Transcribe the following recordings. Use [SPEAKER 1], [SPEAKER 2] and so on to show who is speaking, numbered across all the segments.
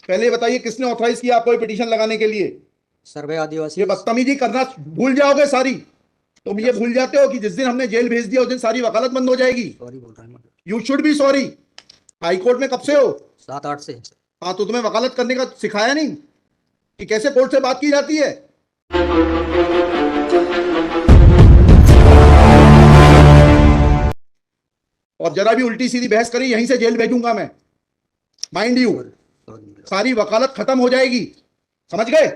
[SPEAKER 1] पहले बताइए किसने ऑथराइज किया आपको ये पिटीशन लगाने के लिए?
[SPEAKER 2] सर्वे आदिवासी।
[SPEAKER 1] ये बदतमीजी करना भूल जाओगे सारी। तुम ये भूल जाते हो कि जिस दिन हमने जेल भेज दिया उस दिन सारी वकालत बंद हो जाएगी।
[SPEAKER 2] सॉरी बोल रहा हूँ।
[SPEAKER 1] You should be sorry. High court में कब से हो?
[SPEAKER 2] 7-8 से।
[SPEAKER 1] हाँ, तो तुम्हें वकालत करने का सिखाया नहीं कि कैसे कोर्ट से बात की जाती है? और जरा भी उल्टी सीधी बहस करी यहीं से जेल भेजूंगा मैं, माइंड यू। सारी वकालत खत्म हो जाएगी, समझ गए?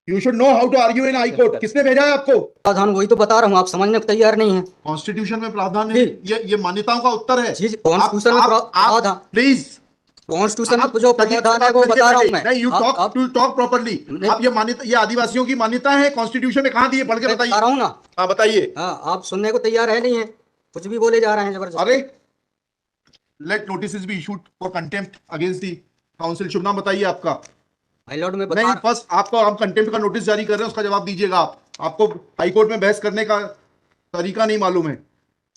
[SPEAKER 1] You should know how to argue in high court. किसने भेजा है आपको?
[SPEAKER 2] प्रावधान वही तो बता रहा हूँ, आप समझने को तैयार नहीं है।
[SPEAKER 1] कॉन्स्टिट्यूशन में प्रावधान है, ये मान्यताओं का उत्तर है।
[SPEAKER 2] कॉन्स्टिट्यूशन में प्रावधान,
[SPEAKER 1] प्लीज
[SPEAKER 2] कॉन्स्टिट्यूशन में जो प्रावधान है वो बता रहा हूँ मैं।
[SPEAKER 1] नहीं, यू टॉक प्रॉपर्ली। आप ये मान्यता, ये आदिवासियों की मान्यता है, कॉन्स्टिट्यूशन में कहाँ दी है? पढ़ के बताइए।
[SPEAKER 2] बता रहा हूँ ना।
[SPEAKER 1] हाँ बताइए।
[SPEAKER 2] हाँ, आप सुनने को तैयार है नहीं है, कुछ भी बोले जा रहे हैं जबरदस्त।
[SPEAKER 1] अरे let notice be issued for contempt against the council. शुभ नाम बताइए आपका।
[SPEAKER 2] हाई लॉर्ड में
[SPEAKER 1] नहीं, फर्स्ट आपको हम कंटेम्प्ट का नोटिस जारी कर रहे हैं, उसका जवाब दीजिएगा आप। आपको हाईकोर्ट में बहस करने का तरीका नहीं मालूम है।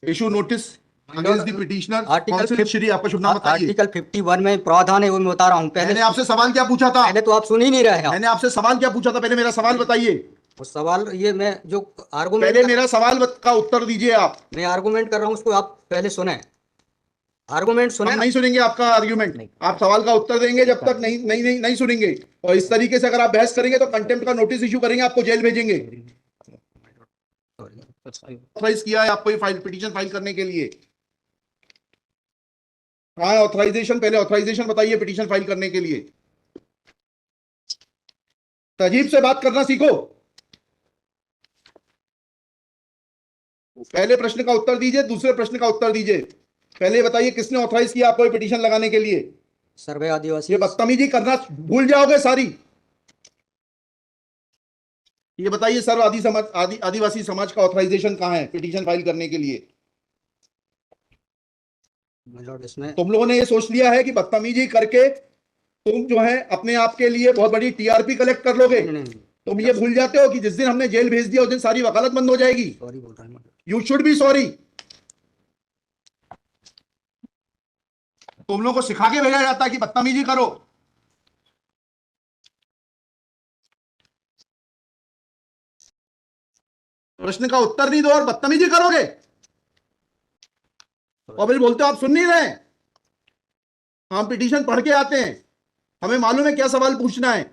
[SPEAKER 1] Issue notice against the petitioner council. Shri आपका शुभ नाम बताइए।
[SPEAKER 2] आर्टिकल 51 में प्रावधान है वो मैं बता रहा हूँ।
[SPEAKER 1] मैंने आपसे सवाल क्या पूछा था?
[SPEAKER 2] पहले तो आप सुन ही नहीं रहे हैं।
[SPEAKER 1] मैंने आपसे सवाल क्या पूछा था? पहले मेरा सवाल बताइए।
[SPEAKER 2] वो सवाल ये मैं जो आर्गूमेंट,
[SPEAKER 1] पहले मेरा सवाल का उत्तर दीजिए आप।
[SPEAKER 2] मैं आर्गूमेंट कर रहा हूँ उसको आप पहले सुने। आर्गूमेंट सुने।
[SPEAKER 1] हम नहीं सुनेंगे आपका आर्ग्यूमेंट। आप सवाल का उत्तर देंगे जब तक नहीं सुनेंगे। और इस तरीके से अगर आप बहस करेंगे तो कंटेम्प्ट का नोटिस इशू करेंगे, आपको जेल भेजेंगे। ऑथराइज किया है आपको ये फाइल पिटीशन फाइल करने के लिए? हाँ, ऑथराइजेशन, पहले ऑथराइजेशन बताइए पिटीशन फाइल करने के लिए। तहजीब से बात करना सीखो। पहले प्रश्न का उत्तर दीजिए, दूसरे प्रश्न का उत्तर दीजिए। पहले बताइए किसने ऑथराइज किया आपको ये पिटीशन लगाने के लिए?
[SPEAKER 2] सर्वे आदिवासी।
[SPEAKER 1] ये बदतमीजी करना भूल जाओगे सारी। ये बताइए सर्व आदिवासी समाज का ऑथराइजेशन कहां है पिटीशन फाइल करने के लिए?
[SPEAKER 2] इसमें
[SPEAKER 1] तुम लोगों ने ये सोच लिया है कि बदतमीजी करके तुम जो है अपने आप के लिए बहुत बड़ी टीआरपी कलेक्ट कर लोगे। तुम ये भूल जाते हो कि जिस दिन हमने जेल भेज दिया उस दिन सारी वकालत बंद हो जाएगी।
[SPEAKER 2] सॉरी बोल रहा हूँ।
[SPEAKER 1] You should be sorry. तुम लोगों को सिखा के भेजा जाता है कि बदतमीजी करो। प्रश्न का उत्तर नहीं दो और बदतमीजी करोगे और फिर बोलते हो आप सुन नहीं रहे। हम पिटीशन पढ़ के आते हैं, हमें मालूम है क्या सवाल पूछना है।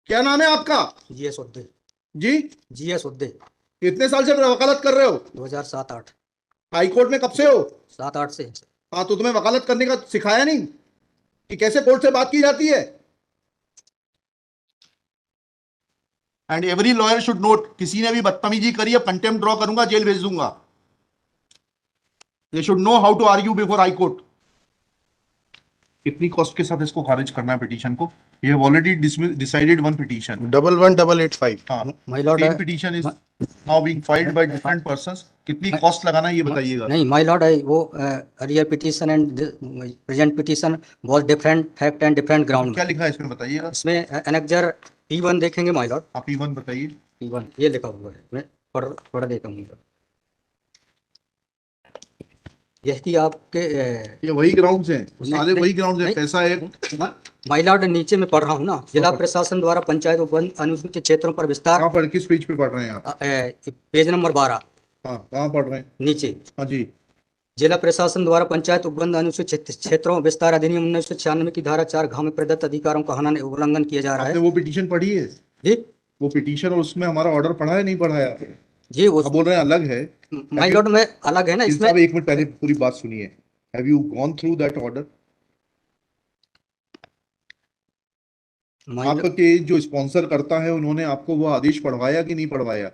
[SPEAKER 1] क्या नाम है आपका?
[SPEAKER 2] जीएस उद्दे।
[SPEAKER 1] जी,
[SPEAKER 2] जीएस उद्दे।
[SPEAKER 1] कितने साल से वकालत कर रहे हो?
[SPEAKER 2] 2007-8।
[SPEAKER 1] हाईकोर्ट में कब से हो?
[SPEAKER 2] 7-8 से।
[SPEAKER 1] हाँ, तो तुम्हें वकालत करने का सिखाया नहीं कि कैसे कोर्ट से बात की जाती है? And every lawyer should note, किसी ने भी बदतमीजी करी है कंटेम्प्ट ड्रॉ करूंगा, जेल भेज दूंगा। They should know how to argue before high court. कितनी कॉस्ट के साथ इसको खारिज करना है पिटीशन को? ये have already decided one petition
[SPEAKER 3] 11885।
[SPEAKER 1] हाँ,
[SPEAKER 2] my lord,
[SPEAKER 1] same petition is now being filed by different persons. कितनी कॉस्ट लगाना है ये बताइएगा।
[SPEAKER 2] नहीं माय लॉर्ड, वो earlier petition and present petition was different fact and different ground.
[SPEAKER 1] क्या लिखा है इसमें बताइएगा।
[SPEAKER 2] इसमें एनेक्जर P1 देखेंगे माय लॉर्ड।
[SPEAKER 1] आप P1 बताइए।
[SPEAKER 2] P1 ये लिखा हुआ है, मैं पढ़ देता हूँ। यह कि आपके
[SPEAKER 1] ये वही ग्राउंड्स हैं, सारे वही ग्राउंड्स हैं। पैसा है
[SPEAKER 2] माय लॉर्ड, नीचे में पढ़ रहा हूँ ना। जिला प्रशासन द्वारा पंचायत उपवन अनुसूचित क्षेत्रों पर विस्तार।
[SPEAKER 1] कहाँ पर, किस पेज पे पढ़ रहे हैं आप?
[SPEAKER 2] Page number 12।
[SPEAKER 1] हाँ, कहाँ पढ़ रहे हैं?
[SPEAKER 2] नीचे।
[SPEAKER 1] हाँ जी।
[SPEAKER 2] जिला प्रशासन द्वारा पंचायत उपबंध अनुसूचित क्षेत्रों विस्तार अधिनियम 1996 की धारा 4 में प्रदत्त अधिकारों का हनन उल्लंघन किया जा रहा है।
[SPEAKER 1] आपने वो पिटीशन पढ़ी है?
[SPEAKER 2] जी,
[SPEAKER 1] वो पिटीशन और उसमें हमारा ऑर्डर पढ़ा है नहीं पढ़ा है?
[SPEAKER 2] जी वो
[SPEAKER 1] बोल रहे हैं अलग है।
[SPEAKER 2] माय लॉर्ड में अलग है ना इसमें।
[SPEAKER 1] एक मिनट पहले पूरी बात सुनिए। Have you gone through that order? आपके जो स्पॉन्सर करता है उन्होंने आपको वो आदेश पढ़वाया कि नहीं पढ़वाया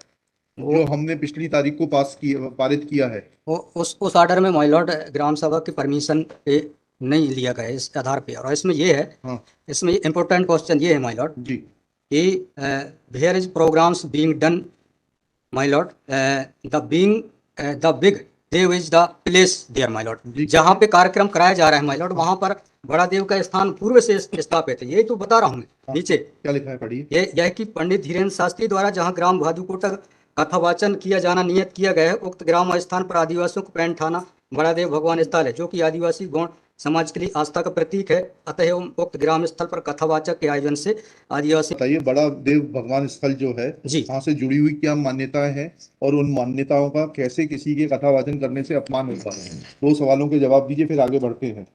[SPEAKER 1] जो हमने पिछली तारीख को पारित किया है?
[SPEAKER 2] उस ऑर्डर में माय लॉर्ड ग्राम सभा की परमिशन पे नहीं लिया गया इस आधार पे। और इसमें ये है,
[SPEAKER 1] हाँ,
[SPEAKER 2] इसमें इम्पोर्टेंट क्वेश्चन ये है माय लॉर्ड
[SPEAKER 1] जी,
[SPEAKER 2] कि where is programs being done my lord, the big देव is the place there my lord. जहाँ पे कार्यक्रम कराया जा रहा है माय लॉर्ड, वहाँ पर बड़ा देव का स्थान पूर्व से स्थापित है। यही तो बता रहा हूँ मैं। नीचे
[SPEAKER 1] क्या लिखा है पढ़िए।
[SPEAKER 2] यह कि पंडित धीरेन्द्र शास्त्री द्वारा जहाँ ग्राम भादुकोटा कथावाचन किया जाना नियत किया गया है, उक्त ग्राम स्थान पर आदिवासियों को पैंट थाना बड़ा देव भगवान स्थल है जो कि आदिवासी गौड़ समाज के लिए आस्था का प्रतीक है। अतः एवं उक्त ग्राम स्थल पर कथावाचक के आयोजन से आदिवासी
[SPEAKER 1] बताइए, बड़ा देव भगवान स्थल जो है
[SPEAKER 2] जी
[SPEAKER 1] वहां से जुड़ी हुई क्या मान्यताएं हैं और उन मान्यताओं का कैसे किसी के कथावाचन करने से अपमान होता है? दो सवालों के जवाब दीजिए, फिर आगे बढ़ते हैं।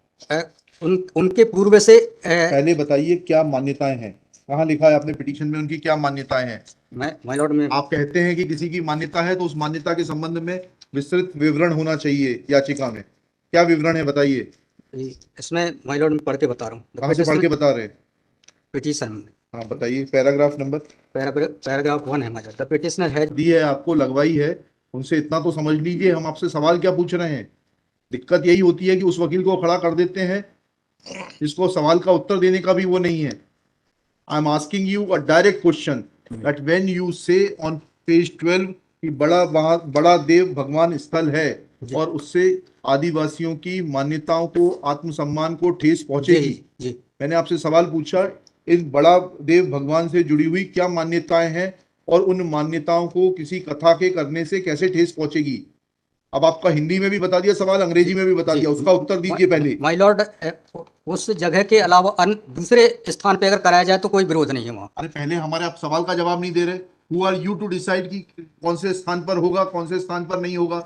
[SPEAKER 2] उनके पूर्व से
[SPEAKER 1] पहले बताइए क्या मान्यताएं हैं, कहाँ लिखा है आपने पिटीशन में उनकी क्या मान्यताएं हैं?
[SPEAKER 2] मैं माय लॉर्ड में
[SPEAKER 1] आप कहते हैं कि किसी की मान्यता है तो उस मान्यता के संबंध में विस्तृत विवरण होना चाहिए याचिका में। क्या विवरण है बताइए।
[SPEAKER 2] इसमें माय लॉर्ड में पढ़ के बता रहा हूँ।
[SPEAKER 1] कहाँ से पढ़ के बता रहे हैं?
[SPEAKER 2] पिटीशन में
[SPEAKER 1] हाँ बताइए, पैराग्राफ नंबर।
[SPEAKER 2] पैराग्राफ 1 है my lord. The petitioner has
[SPEAKER 1] the है आपको, लगवाई है, उनसे इतना तो समझ लीजिए हम आपसे सवाल क्या पूछ रहे हैं। दिक्कत यही होती है कि उस वकील को खड़ा कर देते हैं जिसको सवाल का उत्तर देने का भी वो नहीं है। I am asking you a direct question that when you से ऑन पेज 12 कि बड़ा देव भगवान स्थल है और उससे आदिवासियों की मान्यताओं को, आत्मसम्मान को ठेस पहुंचेगी।
[SPEAKER 2] जी
[SPEAKER 1] मैंने आपसे सवाल पूछा, इन बड़ा देव भगवान से जुड़ी हुई क्या मान्यताएं हैं और उन मान्यताओं को किसी कथा के करने से कैसे ठेस पहुंचेगी। अब आपका हिंदी में भी बता दिया सवाल, अंग्रेजी में भी बता दिया, उसका उत्तर दीजिए पहले।
[SPEAKER 2] माय लॉर्ड उस जगह के अलावा अन्य दूसरे स्थान पे अगर कराया जाए तो कोई विरोध नहीं है वहाँ।
[SPEAKER 1] अरे पहले हमारे आप सवाल का जवाब नहीं दे रहे। Who are you to decide कि कौन से स्थान पर होगा, कौन से स्थान पर नहीं होगा।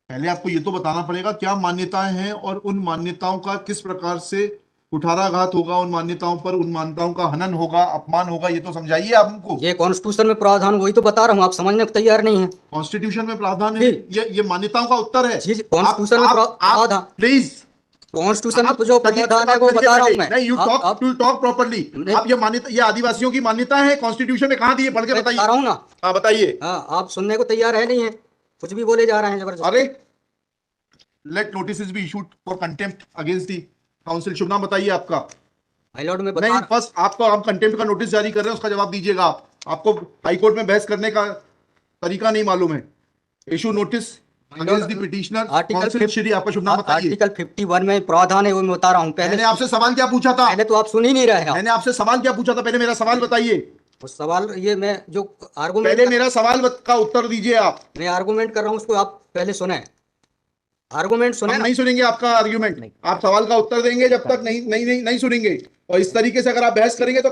[SPEAKER 1] पहले आपको ये तो बताना पड़ेगा क्या मान्यताएं हैं और उन मान्यताओं का किस प्रकार से कुठाराघात होगा, उन मान्यताओं पर, उन मान्यताओं का हनन होगा, अपमान होगा, ये तो समझाइए आप हमको।
[SPEAKER 2] ये कॉन्स्टिट्यूशन में प्रावधान, वही तो बता रहा हूँ, आप समझने को तैयार नहीं है।
[SPEAKER 1] कॉन्स्टिट्यूशन में प्रावधान है, ये मान्यताओं का उत्तर है।
[SPEAKER 2] जी कॉन्स्टिट्यूशन में प्रावधान,
[SPEAKER 1] प्लीज,
[SPEAKER 2] कॉन्स्टिट्यूशन में जो प्रावधान है वो बता रहा हूँ मैं।
[SPEAKER 1] नहीं, यू टॉक प्रॉपर्ली। आप ये मान्यता, ये आदिवासियों की मान्यता है, कॉन्स्टिट्यूशन में कहाँ दी है, पढ़ के बताइए।
[SPEAKER 2] बता रहा हूँ ना।
[SPEAKER 1] हाँ बताइए।
[SPEAKER 2] हाँ, आप सुनने को तैयार है नहीं है, कुछ भी बोले जा रहे हैं जबरदस्त।
[SPEAKER 1] अरे let notice be issued for contempt against the council. शुभ नाम बताइए आपका।
[SPEAKER 2] माय लॉर्ड में
[SPEAKER 1] नहीं, फर्स्ट आपको, आप कंटेम्प्ट का नोटिस जारी कर रहे हैं, उसका जवाब दीजिएगा आप। आपको हाईकोर्ट में बहस करने का तरीका नहीं मालूम है। Issue notice against the petitioner council. Shri, आपका शुभ नाम बताइए।
[SPEAKER 2] आर्टिकल 51 में प्रावधान है, वो मैं बता रहा हूँ।
[SPEAKER 1] मैंने आपसे सवाल क्या पूछा था?
[SPEAKER 2] पहले तो आप सुन ही नहीं रहे हैं।
[SPEAKER 1] मैंने आपसे सवाल क्या पूछा था, पहले मेरा सवाल बताइए।
[SPEAKER 2] उस सवाल, ये मैं जो आर्गूमेंट,
[SPEAKER 1] पहले मेरा सवाल का उत्तर दीजिए आप।
[SPEAKER 2] मैं आर्गूमेंट कर रहा हूँ, उसको आप पहले सुने। आर्गूमेंट सुने
[SPEAKER 1] हम
[SPEAKER 2] ना।
[SPEAKER 1] नहीं सुनेंगे आपका आर्ग्यूमेंट। आप सवाल का उत्तर देंगे जब तक नहीं सुनेंगे। और इस तरीके से अगर आप बहस करेंगे तो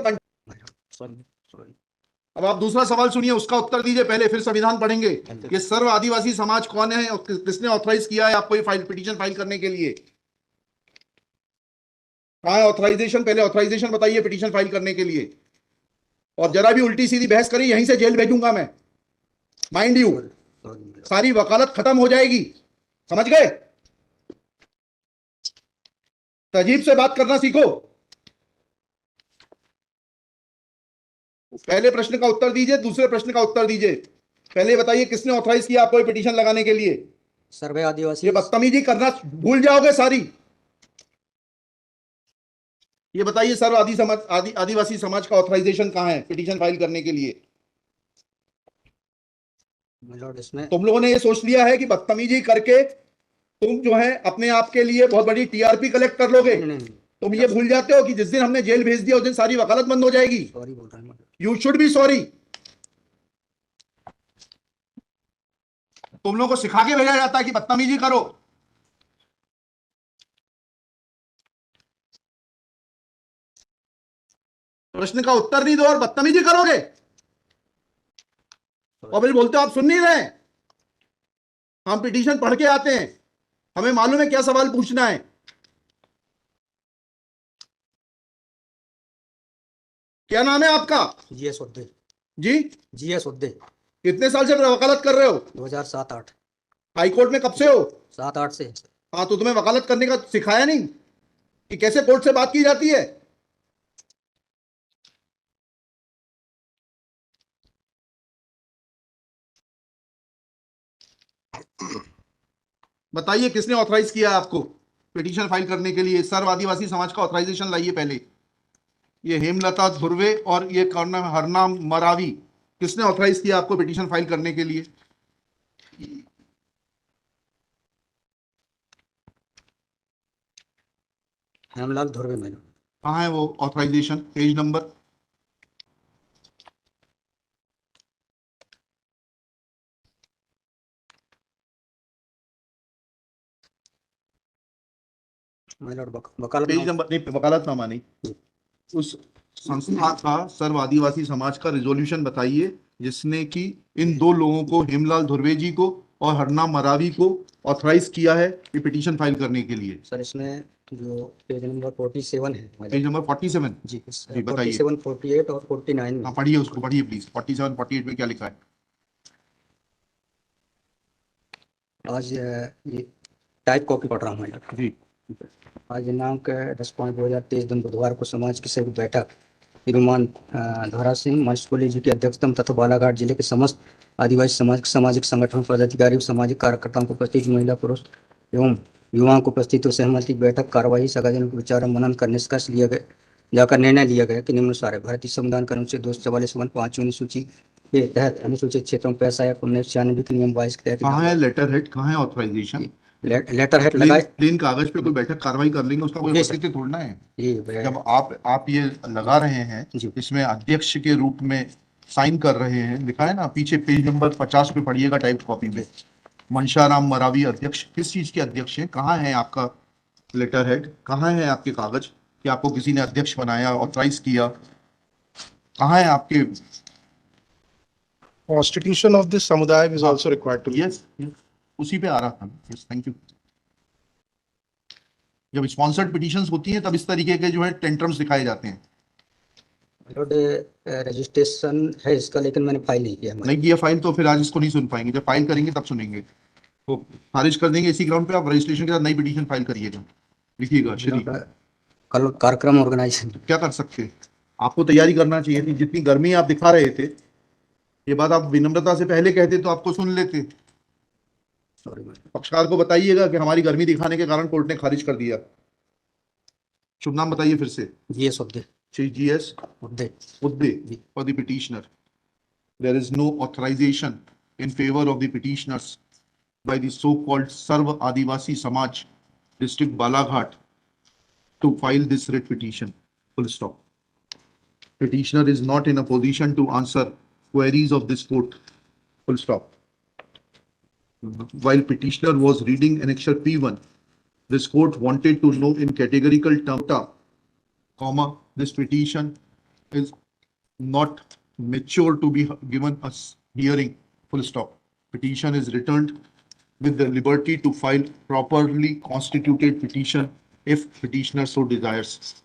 [SPEAKER 1] अब आप दूसरा सवाल सुनिए, उसका उत्तर दीजिए पहले, फिर संविधान पढ़ेंगे। ये सर्व आदिवासी समाज कौन है और किसने ऑथराइज किया है आपको ये पिटीशन फाइल करने के लिए? कहाँ है ऑथराइजेशन? पहले ऑथराइजेशन बताइए पिटीशन फाइल करने के लिए। और जरा भी उल्टी सीधी बहस करी यहीं से जेल भेजूंगा मैं, माइंड यू। सारी वकालत खत्म हो जाएगी, समझ गए? तहजीब से बात करना सीखो। पहले प्रश्न का उत्तर दीजिए, दूसरे प्रश्न का उत्तर दीजिए। पहले बताइए किसने ऑथराइज किया आपको पिटीशन लगाने के लिए?
[SPEAKER 2] सर्वे आदिवासी।
[SPEAKER 1] ये बदतमीजी करना भूल जाओगे सारी। ये बताइए सर्व आदिवासी समाज का ऑथराइजेशन कहां है पिटीशन फाइल करने के लिए?
[SPEAKER 2] इसमें
[SPEAKER 1] तुम लोगों ने ये सोच लिया है कि बदतमीजी करके तुम जो है अपने आप के लिए बहुत बड़ी टीआरपी कलेक्ट कर लोगे। तुम ये भूल जाते हो कि जिस दिन हमने जेल भेज दिया उस दिन सारी वकालत बंद हो जाएगी।
[SPEAKER 2] सॉरी बोल रहा हूं।
[SPEAKER 1] You should be sorry. तुम लोगों को सिखा के भेजा जाता है कि बदतमीजी करो। प्रश्न का उत्तर नहीं दो और बदतमीजी करोगे और फिर बोलते हो आप सुन नहीं रहे। हम पिटीशन पढ़ के आते हैं, हमें मालूम है क्या सवाल पूछना है। क्या नाम है आपका?
[SPEAKER 2] जीएस उद्दे।
[SPEAKER 1] जी,
[SPEAKER 2] जीएस उद्दे।
[SPEAKER 1] कितने साल से वकालत कर रहे हो?
[SPEAKER 2] 2007-8।
[SPEAKER 1] हाईकोर्ट में कब से हो?
[SPEAKER 2] 7-8 से।
[SPEAKER 1] हाँ, तो तुम्हें वकालत करने का सिखाया नहीं कि कैसे कोर्ट से बात की जाती है? बताइए किसने ऑथराइज किया आपको पिटीशन फाइल करने के लिए? सर्व आदिवासी समाज का ऑथराइजेशन लाइए पहले। ये हेमलता धुर्वे और ये कौन है, हरनाम मरावी, किसने ऑथराइज किया आपको पिटीशन फाइल करने के लिए?
[SPEAKER 2] हेमलाल धुर्वे में।
[SPEAKER 1] कहाँ है वो authorization? Page number.
[SPEAKER 2] My lord
[SPEAKER 1] page
[SPEAKER 2] वकालतनामा
[SPEAKER 1] नंबर नहीं, वकालतनामा नहीं, उस संस्था का सर्व आदिवासी समाज का रिजोल्यूशन बताइए जिसने कि इन दो लोगों को, हेमलाल धुर्वे जी को और हरनाम मरावी को, ऑथराइज किया है ये पिटीशन फाइल करने के लिए।
[SPEAKER 2] सर इसमें जो पेज नंबर 47 है माय
[SPEAKER 1] पेज
[SPEAKER 2] लॉर्ड।
[SPEAKER 1] नंबर 47।
[SPEAKER 2] जी
[SPEAKER 1] जी बताइए।
[SPEAKER 2] 47, 48 और 49 में
[SPEAKER 1] हाँ पढ़िए, उसको पढ़िए प्लीज। 47, 48 में क्या लिखा है?
[SPEAKER 2] आज ये टाइप कॉपी पढ़ रहा हूँ माय लॉर्ड।
[SPEAKER 1] जी
[SPEAKER 2] आज दिनांक 10/5/2023 दिन बुधवार को समाज की सभी बैठक श्रीमान धोरा सिंह महेशपुरी जी की अध्यक्षता में तथा बालाघाट जिले के समस्त आदिवासी समाज के सामाजिक संगठन पदाधिकारी सामाजिक कार्यकर्ताओं को उपस्थित महिला पुरुष एवं युवाओं को उपस्थित सहमति की बैठक कार्यवाही सगाजन के विचार मनन कर निष्कर्ष लिया गया जाकर निर्णय लिया गया कि निम्नानुसार है। भारतीय संविधान का अनुच्छेद 244 5वीं अनुसूची के तहत अनुसूचित क्षेत्रों में पैसा या 1996 के नियम 22 के
[SPEAKER 1] कहाँ है
[SPEAKER 2] तहत
[SPEAKER 1] लेटर हेड, कहाँ है ऑथराइजेशन?
[SPEAKER 2] लेटर हेड
[SPEAKER 1] प्लेन
[SPEAKER 2] लगाए।
[SPEAKER 1] प्लेन कागज पे कोई बैठक कार्रवाई कर लेंगे उसका कोई
[SPEAKER 2] जी,
[SPEAKER 1] औचित्य थोड़ना है।
[SPEAKER 2] जी
[SPEAKER 1] जब आप ये लगा रहे हैं,
[SPEAKER 2] जी।
[SPEAKER 1] इसमें अध्यक्ष के रूप में साइन कर रहे हैं, लिखा है ना पीछे, पेज नंबर 50 पे पढ़िएगा टाइप कॉपी में, मनशाराम मरावी अध्यक्ष। किस चीज के अध्यक्ष हैं? कहाँ है आपका लेटर हेड? कहाँ है आपके कागज कि आपको किसी ने अध्यक्ष बनाया, ऑथराइज किया? कहाँ है आपके?
[SPEAKER 3] Constitution of this samudaya is
[SPEAKER 1] हाँ,
[SPEAKER 3] also required to be.
[SPEAKER 1] Yes, उसी पे आ रहा था। Yes, thank you. जब स्पॉन्सर्ड पिटीशंस होती हैं तब इस तरीके के जो है टेंट्रम्स दिखाए जाते हैं।
[SPEAKER 2] लॉर्ड रजिस्ट्रेशन है इसका, लेकिन मैंने फाइल नहीं किया।
[SPEAKER 1] नहीं किया फाइल तो फिर आज इसको नहीं सुन पाएंगे, जब फाइल करेंगे तब सुनेंगे। तो खारिज कर देंगे इसी ग्राउंड पे। आप रजिस्ट्रेशन के साथ नई पिटीशन फाइल करिएगा, लिखिएगा श्री।
[SPEAKER 2] कल कार्यक्रम ऑर्गेनाइजेशन
[SPEAKER 1] क्या कर सकते हैं? आपको तैयारी करना चाहिए थी। जितनी गर्मी आप दिखा रहे थे, ये बात आप विनम्रता से पहले कहते तो आपको सुन लेते। पक्षकार को बताइएगा कि हमारी गर्मी दिखाने के कारण कोर्ट ने खारिज कर दिया। शुभ नाम बताइए फिर से।
[SPEAKER 2] GS Uddey.
[SPEAKER 1] Shri GS
[SPEAKER 2] Uddey.
[SPEAKER 1] Uddey for the petitioner. There is no authorization in favor of the petitioners by the so-called Sarva Adivasi Samaj, District Balaghat, to file this writ petition. Full stop. Petitioner is not in a position to answer queries of this court. Full stop. While petitioner was reading annexure P1, this court wanted to know in categorical terms, comma, this petition is not mature to be given a hearing. Full stop. Petition is returned with the liberty to file properly constituted petition if petitioner so desires.